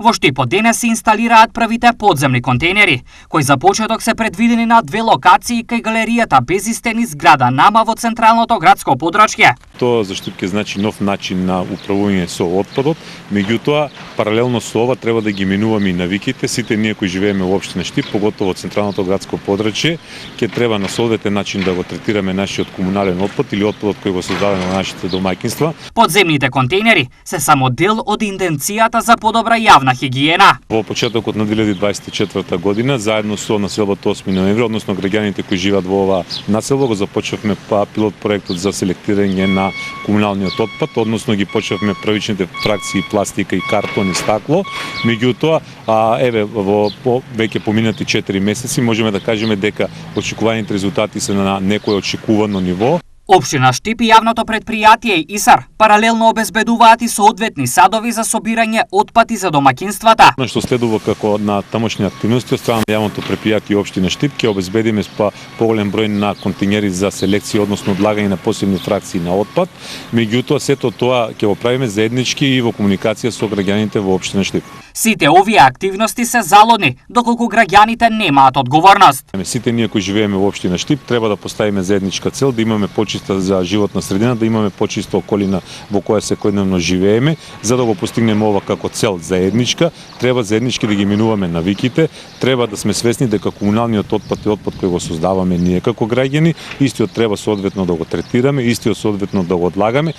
Во Штипот денес се инсталираат првите подземни контейнери, кои за почеток се предвидени на 2 локации кај галеријата без стени зграда Нама во централното градско подрачје. Тоа за Штип ќе значи нов начин на управување со отпадот, меѓутоа паралелно со ова треба да ги минуваме и навиките. Сите ние кои живееме во општина Штип, поготово во централното градско подрачје, ќе треба на соодветен начин да го третираме нашиот комунален отпад или отпадот кој го создаваме во нашите домаќинства. Подземните контейнери се само дел од инденцијата за подобра јавна хигиена. Во почетокот на 2024 година, заедно со населбата 8 ноември, односно граѓаните кои живеат во ова населба, го започнавме пилот проектот за селектирање на комуналниот отпад, односно ги почнавме првичните фракции пластика и картон и стакло. Меѓутоа, во веќе поминати 4 месеци можеме да кажеме дека очекуваните резултати се на некое очекувано ниво. Општина Штип и јавното предпријатие ИСАР паралелно обезбедуваат и соодветни садови за собирање отпати за домаќинствата. Што следува како на тамошни активности од страна на јавното предпријатие општина Штип ќе обезбедиме поголем број на контейнери за селекција, односно одлагање на посебни фракции на отпад. Меѓутоа сето тоа ќе го правиме заеднички и во комуникација со граѓаните во општина Штип. Сите овие активности се залудни доколку граѓаните немаат одговорност. Сите ние кои живееме во општина Штип треба да поставиме заедничка цел да имаме почиста за животна средина, да имаме почиста околина во која секојдневно живееме. За да го постигнеме ова како цел заедничка, треба заеднички да ги минуваме навиките, треба да сме свесни дека комуналниот отпад е отпад кој го создаваме ние како граѓани, истиот треба соодветно да го третираме, истиот соодветно да го одлагаме,